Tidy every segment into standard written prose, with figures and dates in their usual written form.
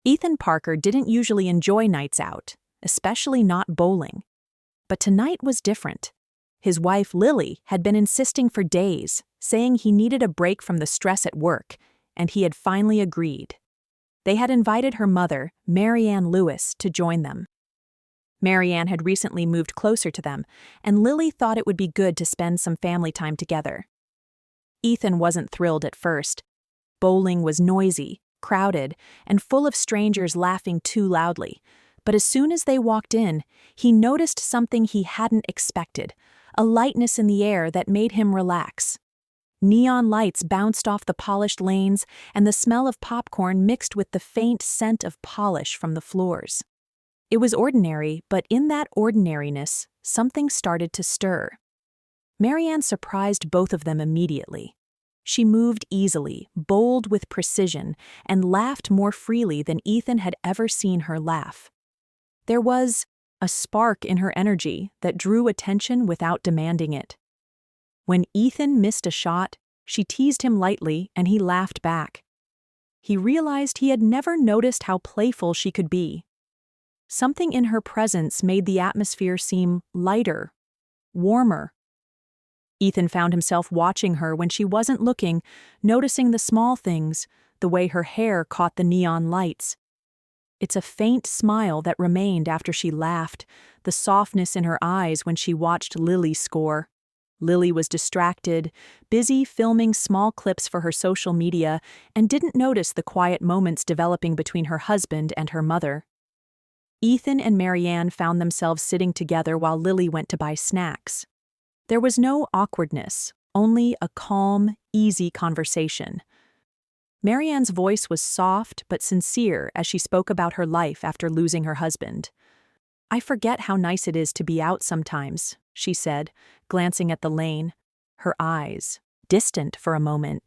Ethan Parker didn't usually enjoy nights out, especially not bowling. But tonight was different. His wife, Lily, had been insisting for days, saying he needed a break from the stress at work, and he had finally agreed. They had invited her mother, Marianne Lewis, to join them. Marianne had recently moved closer to them, and Lily thought it would be good to spend some family time together. Ethan wasn't thrilled at first. Bowling was noisy, crowded, and full of strangers laughing too loudly. But as soon as they walked in, he noticed something he hadn't expected, a lightness in the air that made him relax. Neon lights bounced off the polished lanes, and the smell of popcorn mixed with the faint scent of polish from the floors. It was ordinary, but in that ordinariness, something started to stir. Marianne surprised both of them immediately. She moved easily, bowled with precision, and laughed more freely than Ethan had ever seen her laugh. There was a spark in her energy that drew attention without demanding it. When Ethan missed a shot, she teased him lightly and he laughed back. He realized he had never noticed how playful she could be. Something in her presence made the atmosphere seem lighter, warmer. Ethan found himself watching her when she wasn't looking, noticing the small things, the way her hair caught the neon lights. It's a faint smile that remained after she laughed, the softness in her eyes when she watched Lily score. Lily was distracted, busy filming small clips for her social media, and didn't notice the quiet moments developing between her husband and her mother. Ethan and Marianne found themselves sitting together while Lily went to buy snacks. There was no awkwardness, only a calm, easy conversation. Marianne's voice was soft but sincere as she spoke about her life after losing her husband. "I forget how nice it is to be out sometimes," she said, glancing at the lane, her eyes distant for a moment.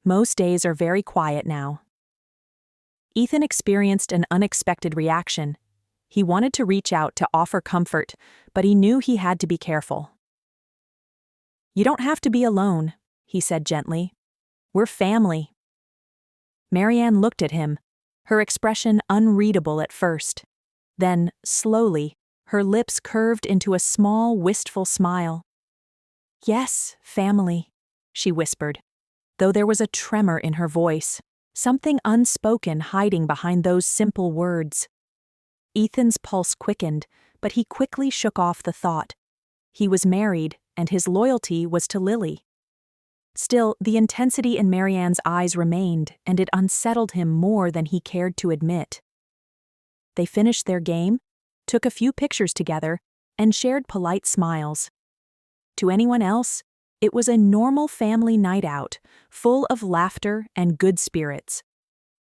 "Most days are very quiet now." Ethan experienced an unexpected reaction. He wanted to reach out to offer comfort, but he knew he had to be careful. "You don't have to be alone," he said gently. "We're family." Marianne looked at him, her expression unreadable at first. Then, slowly, her lips curved into a small, wistful smile. "Yes, family," she whispered, though there was a tremor in her voice, something unspoken hiding behind those simple words. Ethan's pulse quickened, but he quickly shook off the thought. He was married, and his loyalty was to Lily. Still, the intensity in Marianne's eyes remained, and it unsettled him more than he cared to admit. They finished their game, took a few pictures together, and shared polite smiles. To anyone else, it was a normal family night out, full of laughter and good spirits.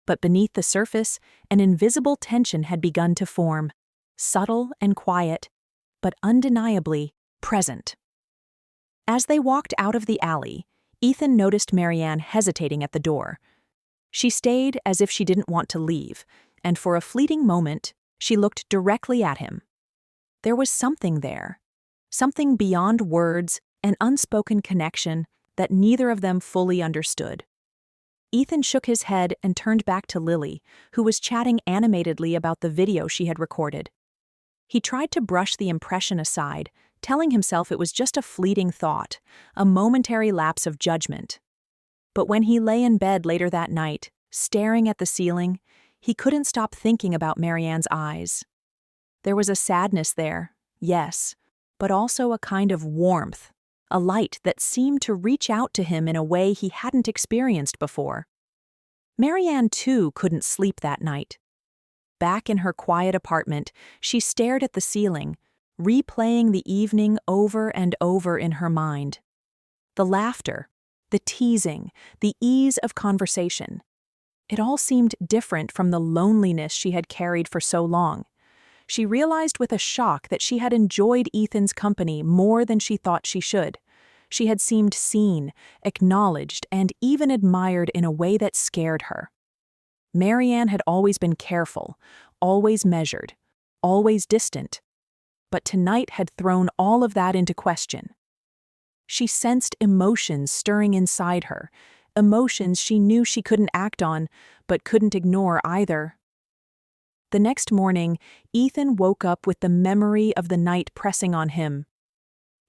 But beneath the surface, an invisible tension had begun to form, subtle and quiet, but undeniably present. As they walked out of the alley, Ethan noticed Marianne hesitating at the door. She stayed as if she didn't want to leave, and for a fleeting moment, she looked directly at him. There was something there, something beyond words, an unspoken connection that neither of them fully understood. Ethan shook his head and turned back to Lily, who was chatting animatedly about the video she had recorded. He tried to brush the impression aside, telling himself it was just a fleeting thought, a momentary lapse of judgment. But when he lay in bed later that night, staring at the ceiling, he couldn't stop thinking about Marianne's eyes. There was a sadness there, yes, but also a kind of warmth, a light that seemed to reach out to him in a way he hadn't experienced before. Marianne, too, couldn't sleep that night. Back in her quiet apartment, she stared at the ceiling, replaying the evening over and over in her mind. The laughter, the teasing, the ease of conversation. It all seemed different from the loneliness she had carried for so long. She realized with a shock that she had enjoyed Ethan's company more than she thought she should. She had seemed seen, acknowledged, and even admired in a way that scared her. Marianne had always been careful, always measured, always distant. But tonight had thrown all of that into question. She sensed emotions stirring inside her, emotions she knew she couldn't act on, but couldn't ignore either. The next morning, Ethan woke up with the memory of the night pressing on him.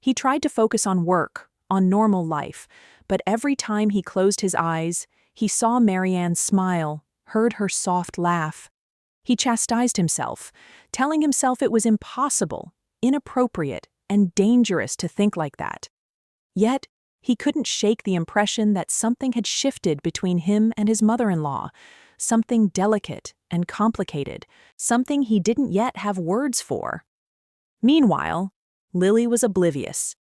He tried to focus on work, on normal life, but every time he closed his eyes, he saw Marianne smile, heard her soft laugh. He chastised himself, telling himself it was impossible, inappropriate, and dangerous to think like that. Yet, he couldn't shake the impression that something had shifted between him and his mother-in-law, something delicate and complicated, something he didn't yet have words for. Meanwhile, Lily was oblivious.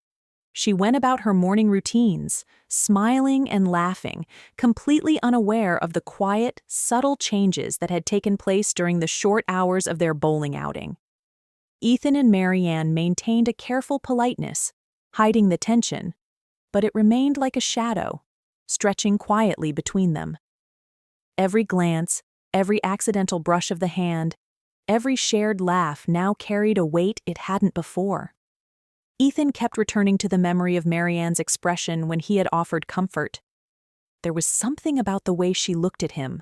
She went about her morning routines, smiling and laughing, completely unaware of the quiet, subtle changes that had taken place during the short hours of their bowling outing. Ethan and Marianne maintained a careful politeness, hiding the tension, but it remained like a shadow, stretching quietly between them. Every glance, every accidental brush of the hand, every shared laugh now carried a weight it hadn't before. Ethan kept returning to the memory of Marianne's expression when he had offered comfort. There was something about the way she looked at him.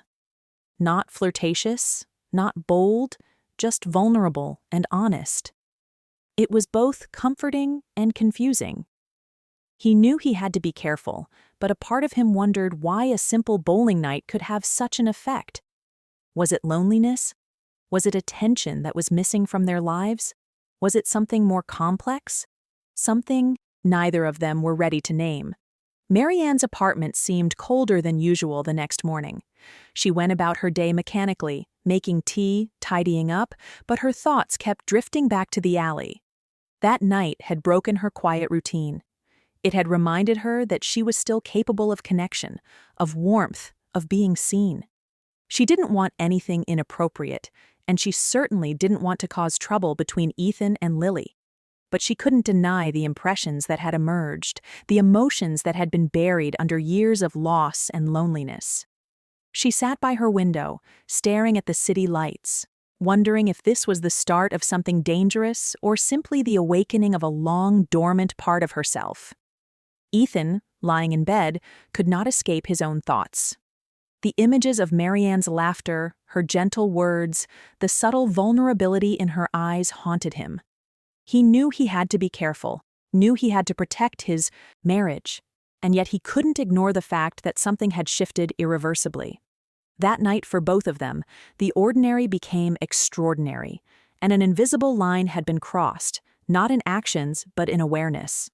Not flirtatious, not bold, just vulnerable and honest. It was both comforting and confusing. He knew he had to be careful, but a part of him wondered why a simple bowling night could have such an effect. Was it loneliness? Was it a tension that was missing from their lives? Was it something more complex? Something neither of them were ready to name. Marianne's apartment seemed colder than usual the next morning. She went about her day mechanically, making tea, tidying up, but her thoughts kept drifting back to the alley. That night had broken her quiet routine. It had reminded her that she was still capable of connection, of warmth, of being seen. She didn't want anything inappropriate, and she certainly didn't want to cause trouble between Ethan and Lily. But she couldn't deny the impressions that had emerged, the emotions that had been buried under years of loss and loneliness. She sat by her window, staring at the city lights, wondering if this was the start of something dangerous or simply the awakening of a long dormant part of herself. Ethan, lying in bed, could not escape his own thoughts. The images of Marianne's laughter, her gentle words, the subtle vulnerability in her eyes haunted him. He knew he had to be careful, knew he had to protect his marriage, and yet he couldn't ignore the fact that something had shifted irreversibly. That night for both of them, the ordinary became extraordinary, and an invisible line had been crossed, not in actions but in awareness.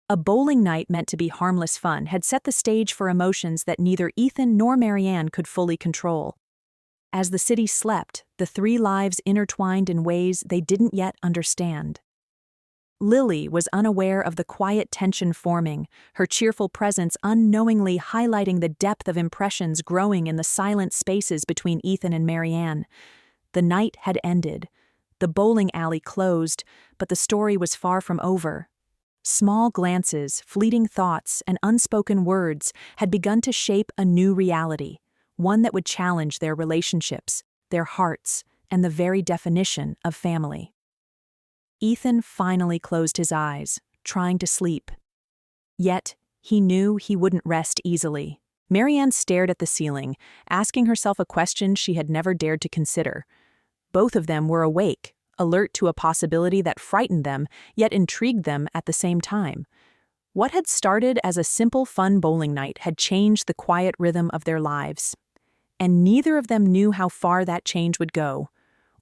A bowling night meant to be harmless fun had set the stage for emotions that neither Ethan nor Marianne could fully control. As the city slept, the three lives intertwined in ways they didn't yet understand. Lily was unaware of the quiet tension forming, her cheerful presence unknowingly highlighting the depth of impressions growing in the silent spaces between Ethan and Marianne. The night had ended. The bowling alley closed, but the story was far from over. Small glances, fleeting thoughts, and unspoken words had begun to shape a new reality, one that would challenge their relationships, their hearts, and the very definition of family. Ethan finally closed his eyes, trying to sleep. Yet, he knew he wouldn't rest easily. Marianne stared at the ceiling, asking herself a question she had never dared to consider. Both of them were awake, alert to a possibility that frightened them, yet intrigued them at the same time. What had started as a simple fun bowling night had changed the quiet rhythm of their lives. And neither of them knew how far that change would go,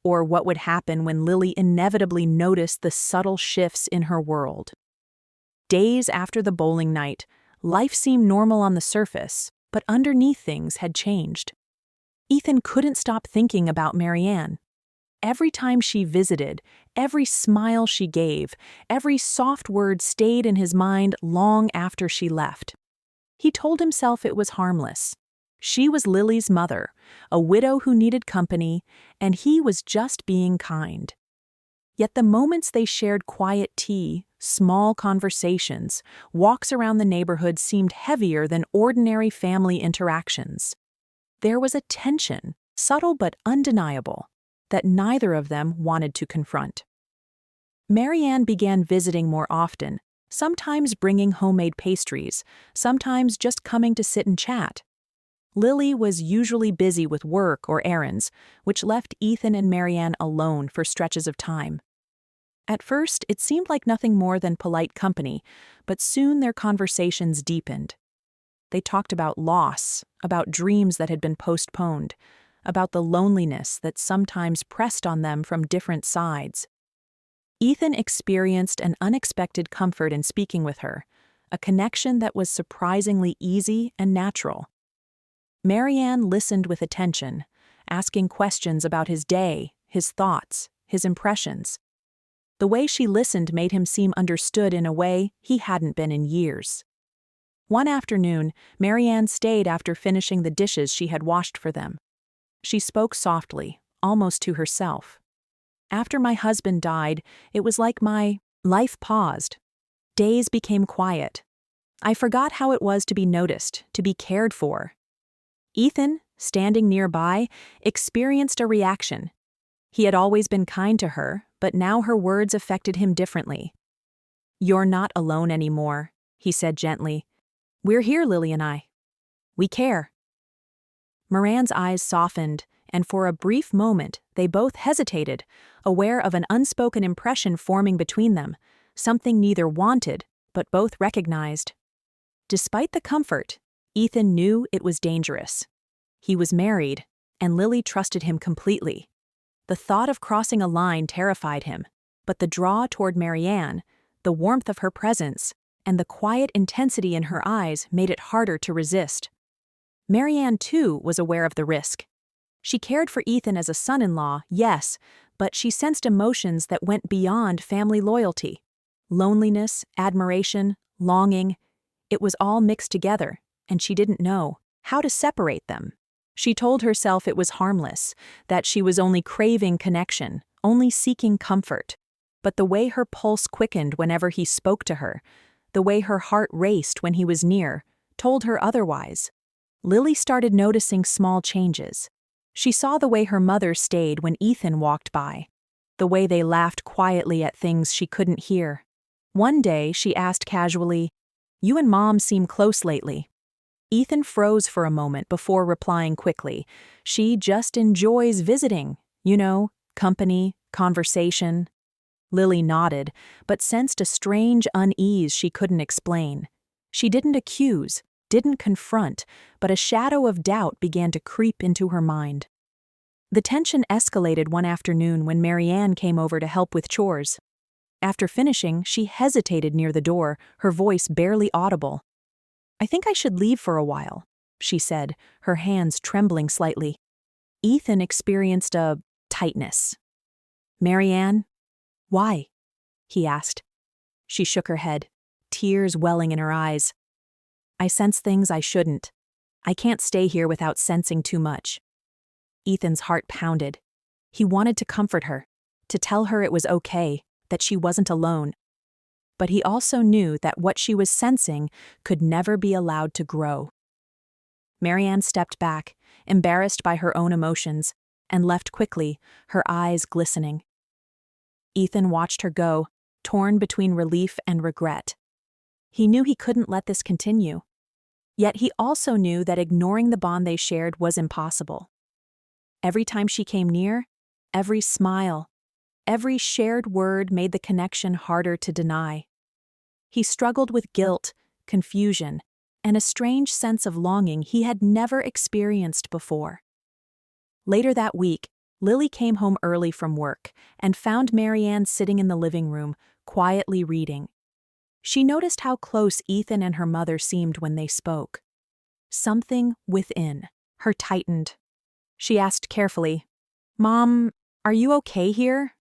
or what would happen when Lily inevitably noticed the subtle shifts in her world. Days after the bowling night, life seemed normal on the surface, but underneath things had changed. Ethan couldn't stop thinking about Marianne. Every time she visited, every smile she gave, every soft word stayed in his mind long after she left. He told himself it was harmless. She was Lily's mother, a widow who needed company, and he was just being kind. Yet the moments they shared quiet tea, small conversations, walks around the neighborhood seemed heavier than ordinary family interactions. There was a tension, subtle but undeniable, that neither of them wanted to confront. Marianne began visiting more often, sometimes bringing homemade pastries, sometimes just coming to sit and chat. Lily was usually busy with work or errands, which left Ethan and Marianne alone for stretches of time. At first, it seemed like nothing more than polite company, but soon their conversations deepened. They talked about loss, about dreams that had been postponed, about the loneliness that sometimes pressed on them from different sides. Ethan experienced an unexpected comfort in speaking with her, a connection that was surprisingly easy and natural. Marianne listened with attention, asking questions about his day, his thoughts, his impressions. The way she listened made him seem understood in a way he hadn't been in years. One afternoon, Marianne stayed after finishing the dishes she had washed for them. She spoke softly, almost to herself. After my husband died, it was like my life paused. Days became quiet. I forgot how it was to be noticed, to be cared for. Ethan, standing nearby, experienced a reaction. He had always been kind to her, but now her words affected him differently. "You're not alone anymore," he said gently. "We're here, Lily and I. We care." Moran's eyes softened, and for a brief moment they both hesitated, aware of an unspoken impression forming between them, something neither wanted, but both recognized. Despite the comfort, Ethan knew it was dangerous. He was married, and Lily trusted him completely. The thought of crossing a line terrified him, but the draw toward Marianne, the warmth of her presence, and the quiet intensity in her eyes made it harder to resist. Marianne, too, was aware of the risk. She cared for Ethan as a son-in-law, yes, but she sensed emotions that went beyond family loyalty. Loneliness, admiration, longing. It was all mixed together, and she didn't know how to separate them. She told herself it was harmless, that she was only craving connection, only seeking comfort. But the way her pulse quickened whenever he spoke to her, the way her heart raced when he was near, told her otherwise. Lily started noticing small changes. She saw the way her mother stayed when Ethan walked by, the way they laughed quietly at things she couldn't hear. One day, she asked casually, "You and Mom seem close lately." Ethan froze for a moment before replying quickly, "She just enjoys visiting, company, conversation." Lily nodded, but sensed a strange unease she couldn't explain. She didn't accuse, didn't confront, but a shadow of doubt began to creep into her mind. The tension escalated one afternoon when Marianne came over to help with chores. After finishing, she hesitated near the door, her voice barely audible. "I think I should leave for a while," she said, her hands trembling slightly. Ethan experienced a tightness. "Marianne, why?" he asked. She shook her head, tears welling in her eyes. "I sense things I shouldn't. I can't stay here without sensing too much." Ethan's heart pounded. He wanted to comfort her, to tell her it was okay, that she wasn't alone. But he also knew that what she was sensing could never be allowed to grow. Marianne stepped back, embarrassed by her own emotions, and left quickly, her eyes glistening. Ethan watched her go, torn between relief and regret. He knew he couldn't let this continue. Yet he also knew that ignoring the bond they shared was impossible. Every time she came near, every smile, every shared word made the connection harder to deny. He struggled with guilt, confusion, and a strange sense of longing he had never experienced before. Later that week, Lily came home early from work and found Marianne sitting in the living room, quietly reading. She noticed how close Ethan and her mother seemed when they spoke. Something within her tightened. She asked carefully, "Mom, are you okay here?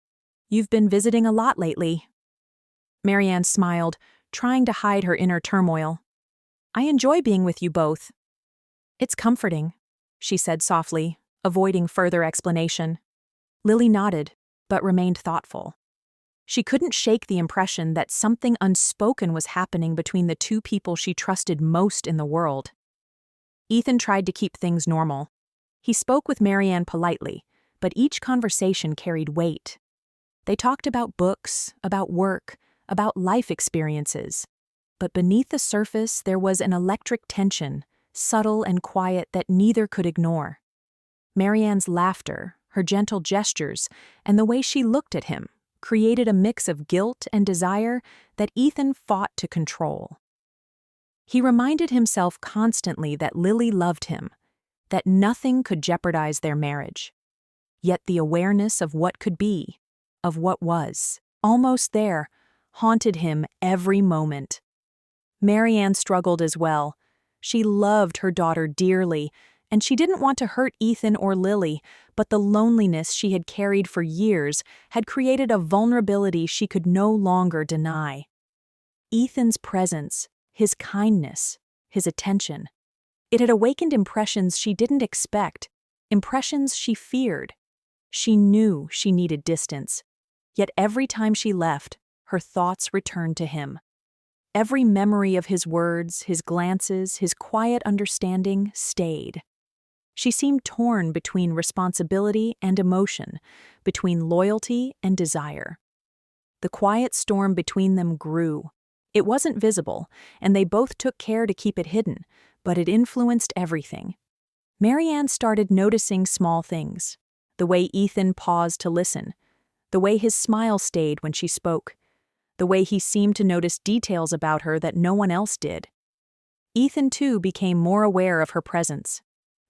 You've been visiting a lot lately." Marianne smiled, trying to hide her inner turmoil. "I enjoy being with you both." "It's comforting," she said softly, avoiding further explanation. Lily nodded, but remained thoughtful. She couldn't shake the impression that something unspoken was happening between the two people she trusted most in the world. Ethan tried to keep things normal. He spoke with Marianne politely, but each conversation carried weight. They talked about books, about work, about life experiences. But beneath the surface, there was an electric tension, subtle and quiet, that neither could ignore. Marianne's laughter, her gentle gestures, and the way she looked at him created a mix of guilt and desire that Ethan fought to control. He reminded himself constantly that Lily loved him, that nothing could jeopardize their marriage. Yet the awareness of what could be, of what was, almost there, haunted him every moment. Marianne struggled as well. She loved her daughter dearly, and she didn't want to hurt Ethan or Lily, but the loneliness she had carried for years had created a vulnerability she could no longer deny. Ethan's presence, his kindness, his attention. It had awakened impressions she didn't expect, impressions she feared. She knew she needed distance, yet every time she left, her thoughts returned to him. Every memory of his words, his glances, his quiet understanding stayed. She seemed torn between responsibility and emotion, between loyalty and desire. The quiet storm between them grew. It wasn't visible, and they both took care to keep it hidden, but it influenced everything. Marianne started noticing small things. The way Ethan paused to listen, the way his smile stayed when she spoke, the way he seemed to notice details about her that no one else did. Ethan, too, became more aware of her presence,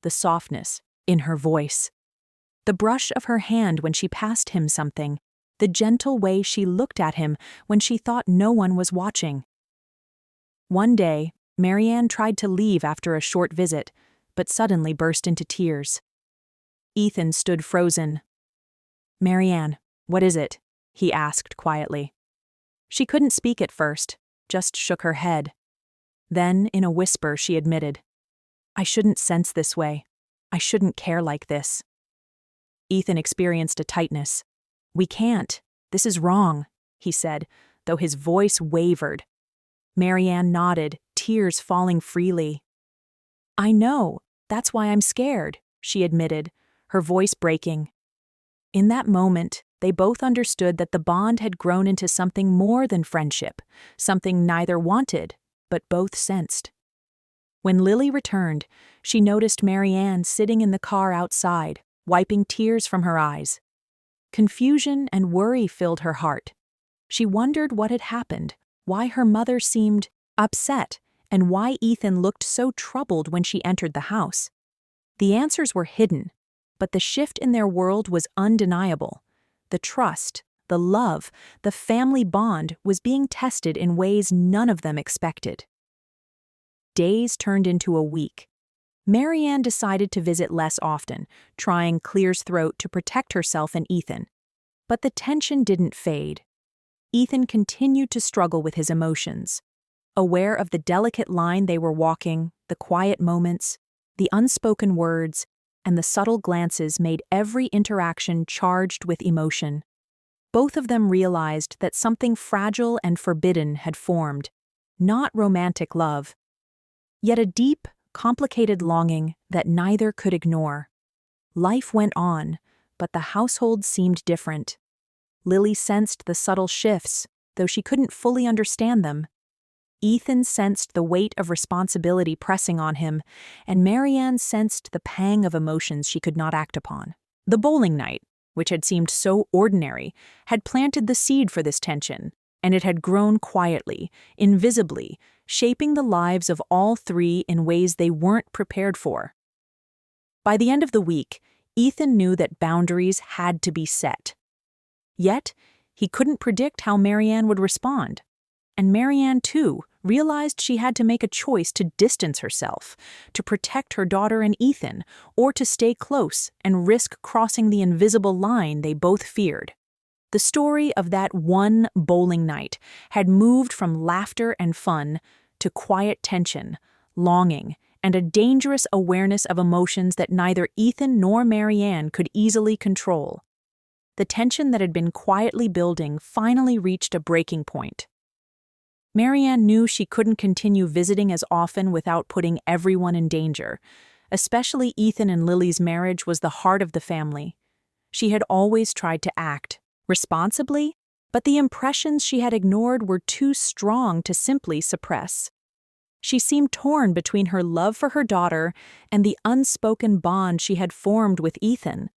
the softness in her voice, the brush of her hand when she passed him something, the gentle way she looked at him when she thought no one was watching. One day, Marianne tried to leave after a short visit, but suddenly burst into tears. Ethan stood frozen. "Marianne, what is it?" he asked quietly. She couldn't speak at first, just shook her head. Then, in a whisper, she admitted, "I shouldn't sense this way. I shouldn't care like this." Ethan experienced a tightness. "We can't. This is wrong," he said, though his voice wavered. Marianne nodded, tears falling freely. "I know. That's why I'm scared," she admitted, her voice breaking. In that moment, they both understood that the bond had grown into something more than friendship, something neither wanted, but both sensed. When Lily returned, she noticed Marianne sitting in the car outside, wiping tears from her eyes. Confusion and worry filled her heart. She wondered what had happened, why her mother seemed upset, and why Ethan looked so troubled when she entered the house. The answers were hidden, but the shift in their world was undeniable. The trust, the love, the family bond was being tested in ways none of them expected. Days turned into a week. Marianne decided to visit less often, trying Clear's throat to protect herself and Ethan. But the tension didn't fade. Ethan continued to struggle with his emotions. Aware of the delicate line they were walking, the quiet moments, the unspoken words, and the subtle glances made every interaction charged with emotion. Both of them realized that something fragile and forbidden had formed, not romantic love, yet a deep, complicated longing that neither could ignore. Life went on, but the household seemed different. Lily sensed the subtle shifts, though she couldn't fully understand them. Ethan sensed the weight of responsibility pressing on him, and Marianne sensed the pang of emotions she could not act upon. The bowling night, which had seemed so ordinary, had planted the seed for this tension, and it had grown quietly, invisibly, shaping the lives of all three in ways they weren't prepared for. By the end of the week, Ethan knew that boundaries had to be set. Yet, he couldn't predict how Marianne would respond. And Marianne, too, realized she had to make a choice to distance herself, to protect her daughter and Ethan, or to stay close and risk crossing the invisible line they both feared. The story of that one bowling night had moved from laughter and fun to quiet tension, longing, and a dangerous awareness of emotions that neither Ethan nor Marianne could easily control. The tension that had been quietly building finally reached a breaking point. Marianne knew she couldn't continue visiting as often without putting everyone in danger. Especially Ethan and Lily's marriage was the heart of the family. She had always tried to act responsibly, But the impressions she had ignored were too strong to simply suppress. She seemed torn between her love for her daughter and the unspoken bond she had formed with Ethan.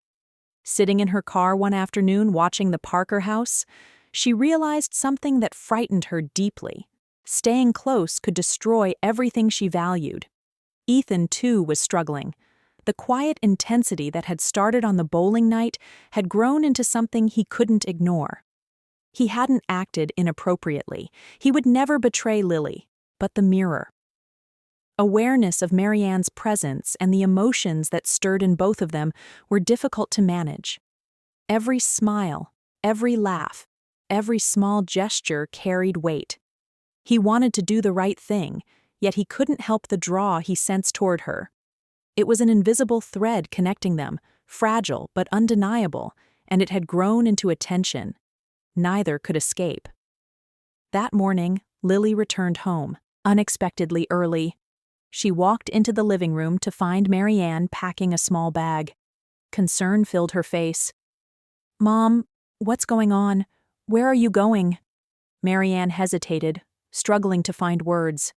Sitting in her car one afternoon watching the Parker house, she realized something that frightened her deeply. Staying close could destroy everything she valued. Ethan, too, was struggling. The quiet intensity that had started on the bowling night had grown into something he couldn't ignore. He hadn't acted inappropriately. He would never betray Lily, but the mirror. Awareness of Marianne's presence and the emotions that stirred in both of them were difficult to manage. Every smile, every laugh, every small gesture carried weight. He wanted to do the right thing, yet he couldn't help the draw he sensed toward her. It was an invisible thread connecting them, fragile but undeniable, and it had grown into a tension. Neither could escape. That morning, Lily returned home, unexpectedly early. She walked into the living room to find Marianne packing a small bag. Concern filled her face. "Mom, what's going on? Where are you going?" Marianne hesitated, struggling to find words.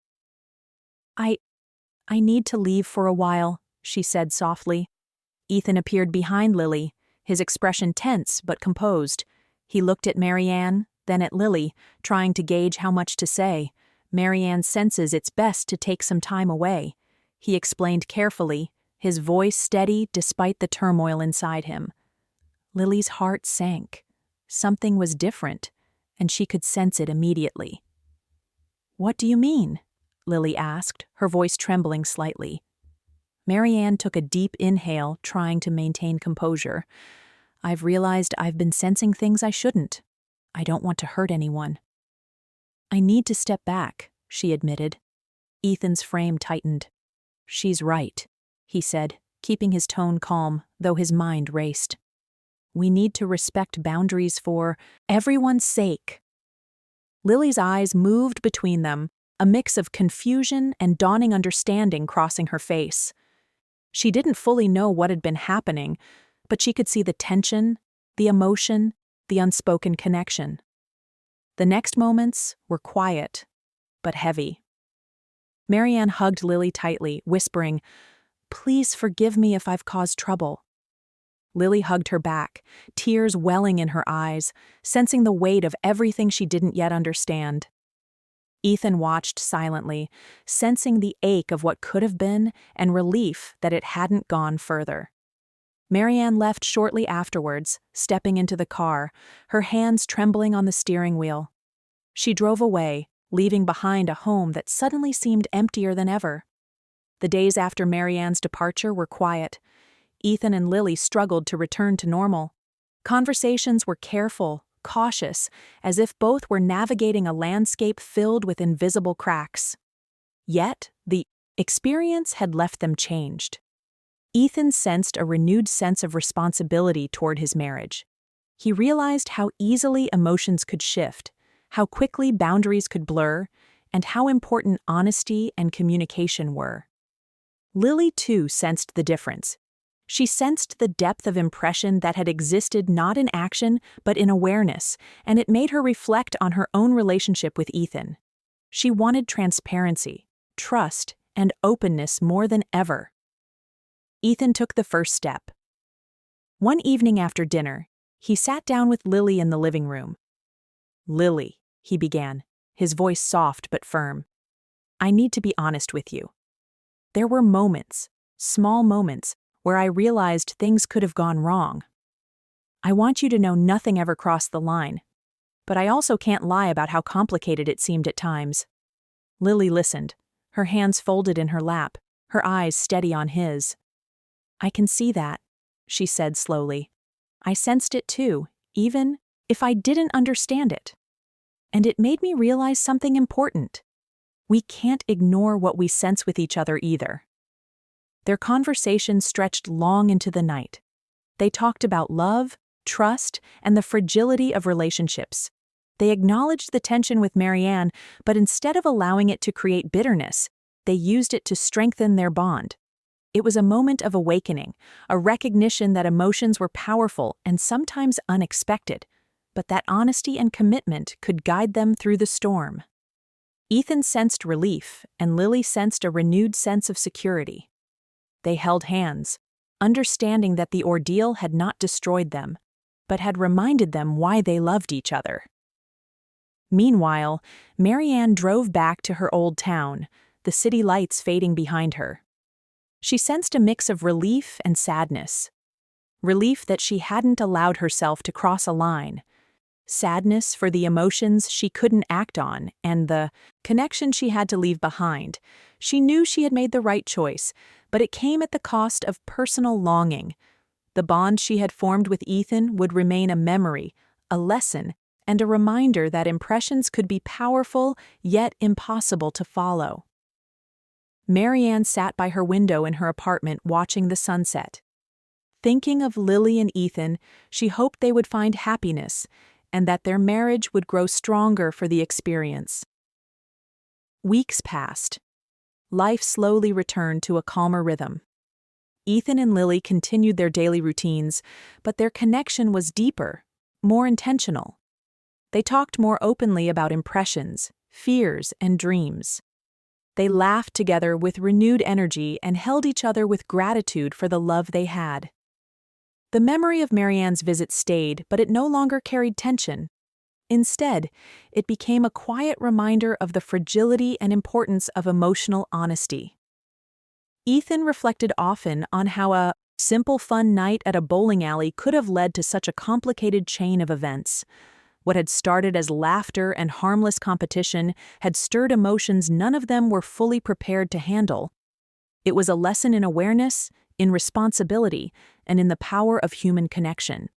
I need to leave for a while," she said softly. Ethan appeared behind Lily, his expression tense but composed. He looked at Marianne, then at Lily, trying to gauge how much to say. Marianne senses it's best to take some time away. He explained carefully, his voice steady despite the turmoil inside him. Lily's heart sank. Something was different, and she could sense it immediately. "What do you mean?" Lily asked, her voice trembling slightly. Marianne took a deep inhale, trying to maintain composure. "I've realized I've been sensing things I shouldn't. I don't want to hurt anyone." "I need to step back," she admitted. Ethan's frame tightened. "She's right," he said, keeping his tone calm, though his mind raced. "We need to respect boundaries for everyone's sake." Lily's eyes moved between them, a mix of confusion and dawning understanding crossing her face. She didn't fully know what had been happening, but she could see the tension, the emotion, the unspoken connection. The next moments were quiet, but heavy. Marianne hugged Lily tightly, whispering, "Please forgive me if I've caused trouble." Lily hugged her back, tears welling in her eyes, sensing the weight of everything she didn't yet understand. Ethan watched silently, sensing the ache of what could have been and relief that it hadn't gone further. Marianne left shortly afterwards, stepping into the car, her hands trembling on the steering wheel. She drove away, leaving behind a home that suddenly seemed emptier than ever. The days after Marianne's departure were quiet. Ethan and Lily struggled to return to normal. Conversations were careful, cautious, as if both were navigating a landscape filled with invisible cracks. Yet, the experience had left them changed. Ethan sensed a renewed sense of responsibility toward his marriage. He realized how easily emotions could shift, how quickly boundaries could blur, and how important honesty and communication were. Lily, too, sensed the difference. She sensed the depth of impression that had existed not in action but in awareness, and it made her reflect on her own relationship with Ethan. She wanted transparency, trust, and openness more than ever. Ethan took the first step. One evening after dinner, he sat down with Lily in the living room. "Lily," he began, his voice soft but firm, "I need to be honest with you. There were moments, small moments, where I realized things could have gone wrong. I want you to know nothing ever crossed the line, but I also can't lie about how complicated it seemed at times." Lily listened, her hands folded in her lap, her eyes steady on his. "I can see that," she said slowly. "I sensed it too, even if I didn't understand it. And it made me realize something important. We can't ignore what we sense with each other either." Their conversation stretched long into the night. They talked about love, trust, and the fragility of relationships. They acknowledged the tension with Marianne, but instead of allowing it to create bitterness, they used it to strengthen their bond. It was a moment of awakening, a recognition that emotions were powerful and sometimes unexpected, but that honesty and commitment could guide them through the storm. Ethan sensed relief, and Lily sensed a renewed sense of security. They held hands, understanding that the ordeal had not destroyed them, but had reminded them why they loved each other. Meanwhile, Marianne drove back to her old town, the city lights fading behind her. She sensed a mix of relief and sadness. Relief that she hadn't allowed herself to cross a line. Sadness for the emotions she couldn't act on and the connection she had to leave behind. She knew she had made the right choice, but it came at the cost of personal longing. The bond she had formed with Ethan would remain a memory, a lesson, and a reminder that impressions could be powerful yet impossible to follow. Marianne sat by her window in her apartment watching the sunset. Thinking of Lily and Ethan, she hoped they would find happiness and that their marriage would grow stronger for the experience. Weeks passed. Life slowly returned to a calmer rhythm. Ethan and Lily continued their daily routines, but their connection was deeper, more intentional. They talked more openly about impressions, fears, and dreams. They laughed together with renewed energy and held each other with gratitude for the love they had. The memory of Marianne's visit stayed, but it no longer carried tension. Instead, it became a quiet reminder of the fragility and importance of emotional honesty. Ethan reflected often on how a simple fun night at a bowling alley could have led to such a complicated chain of events. What had started as laughter and harmless competition had stirred emotions none of them were fully prepared to handle. It was a lesson in awareness, in responsibility, and in the power of human connection.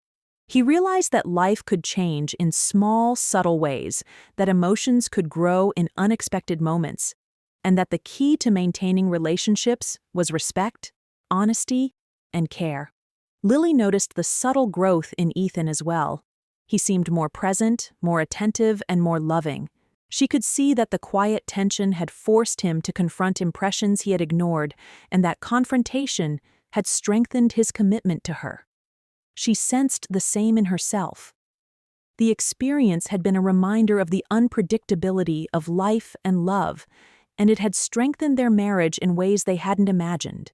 He realized that life could change in small, subtle ways, that emotions could grow in unexpected moments, and that the key to maintaining relationships was respect, honesty, and care. Lily noticed the subtle growth in Ethan as well. He seemed more present, more attentive, and more loving. She could see that the quiet tension had forced him to confront impressions he had ignored, and that confrontation had strengthened his commitment to her. She sensed the same in herself. The experience had been a reminder of the unpredictability of life and love, and it had strengthened their marriage in ways they hadn't imagined.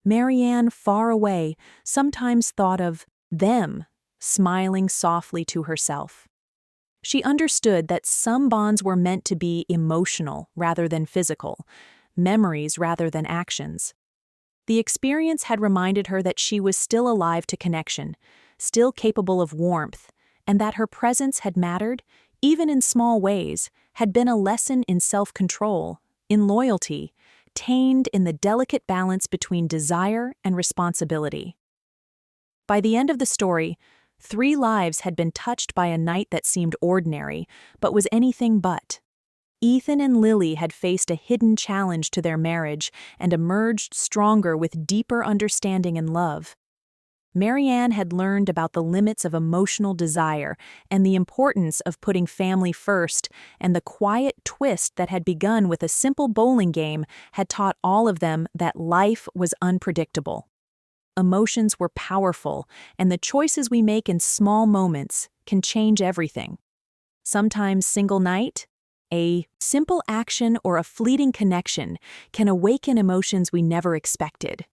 Marianne, far away, sometimes thought of them, smiling softly to herself. She understood that some bonds were meant to be emotional rather than physical, memories rather than actions. The experience had reminded her that she was still alive to connection, still capable of warmth, and that her presence had mattered, even in small ways, had been a lesson in self-control, in loyalty, tamed in the delicate balance between desire and responsibility. By the end of the story, 3 lives had been touched by a night that seemed ordinary, but was anything but. Ethan and Lily had faced a hidden challenge to their marriage and emerged stronger with deeper understanding and love. Marianne had learned about the limits of emotional desire and the importance of putting family first, and the quiet twist that had begun with a simple bowling game had taught all of them that life was unpredictable. Emotions were powerful, and the choices we make in small moments can change everything. Sometimes single night, a simple action or a fleeting connection can awaken emotions we never expected.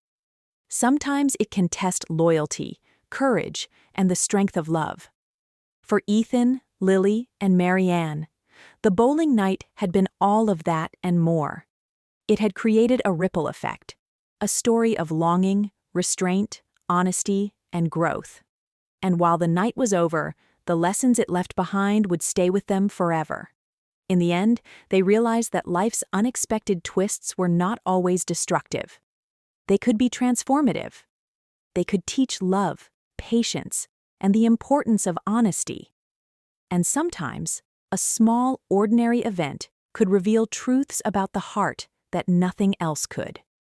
Sometimes it can test loyalty, courage, and the strength of love. For Ethan, Lily, and Marianne, the bowling night had been all of that and more. It had created a ripple effect, a story of longing, restraint, honesty, and growth. And while the night was over, the lessons it left behind would stay with them forever. In the end, they realized that life's unexpected twists were not always destructive. They could be transformative. They could teach love, patience, and the importance of honesty. And sometimes, a small, ordinary event could reveal truths about the heart that nothing else could.